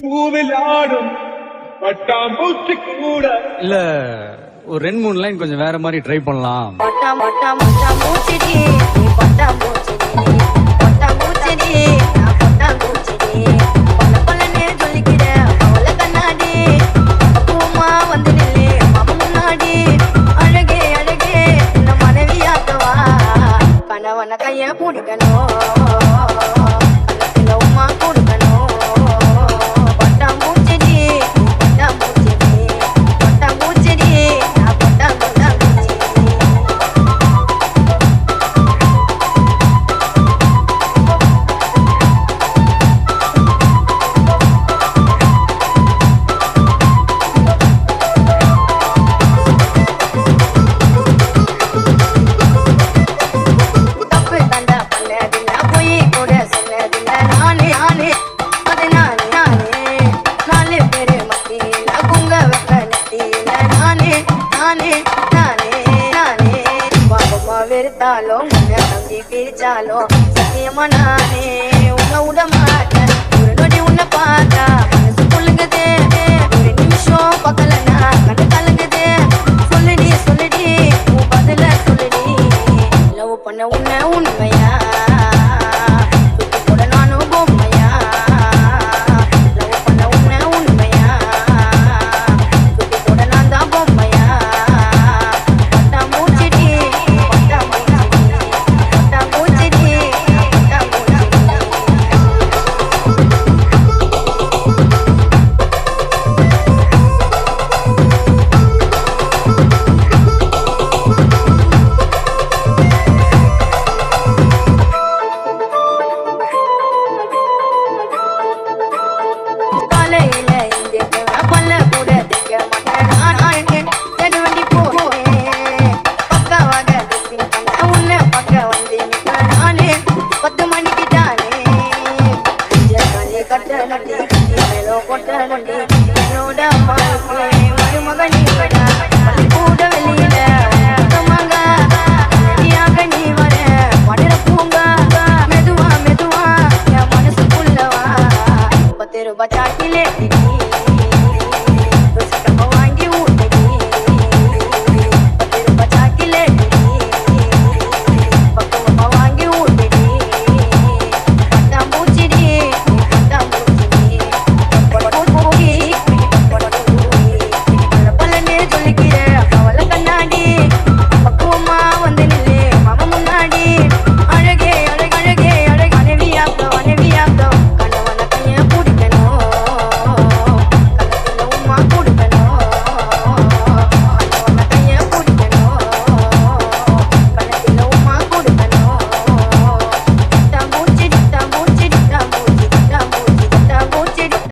பூவில் ஆடும் பட்டாம்பூச்சி கூட இல்ல ஒரு 2-3 லைன் கொஞ்சம் வேற மாதிரி ட்ரை பண்ணலாம். பட்டா பட்டா பட்டா பூச்சிடி நீ பட்டா பூச்சிடி பட்டா பூச்சிடி நான் பட்டா பூச்சிடி பல பலனே சொல்லிக்கிற அவள கண்ணாடி பூமா வந்து நில்லு மாமா முன்னாடி அழகே அழகே இந்த மனைவியாக்கவா கணவன கைய பிடிக்கணும் கண்ணத்துல உமா கொடுக்கணும் பட்டா பூச்சிடி பட்டா பூச்சிடி பட்டா பூச்சிடி நான் பட்டா பட்டா பூச்சிடி தப்பு தண்டா பண்ணதில்ல போய் கூட சொன்னதில்ல நானே நானே அது நானே நானே 4 பேரு மத்தியில குங்க வைக்க நெத்தியில நானே நானே நானே நானே பாபமா வெறுத்தாலும் உன்னை நம்பி பிரிச்சாலும் சத்தியமா நானே உன்னை விட மாட்டேன் ஒரு நொடி உன்னை பார்த்தா மனசு புழுங்குதே ஒரு நிமிஷம் பக்கலனா கண்டு கலங்குதே சொல்லுடி சொல்லுடி உன் பதில சொல்லுடி லவ் பண்ண உன்னை உண்மையா தூக்கி போட நானும் பொம்மையா லவ் பண்ண உன்னை உண்மையா தூக்கி போட நான் தான் பொம்மையா பட்டா மூச்சிடி பட்டா மூச்சிடி பட்டா மூச்சிடி பட்டா மூச்சிடி காலையில எந்திரிக்க பல்ல கூட திங்க மாட்டேன் நானே தேடி வண்டி போறேன் பக்காவாக dressing பண்ண உன்னை பக்க வந்து நிற்கிறேன் நானே 10 மணிக்கு தானே காலி கட்ட நட்டி மேலும் கொட்ட நொண்டி என்னோட அம்மாவுக்கு மருமகன் நீடா கூட வெளியில மங்க நீயாக நீ வர வடர பூங்க மெதுவா மெதுவா என் மனசுக்குள்ளவா 10 ரூபாய் சாட்டிலே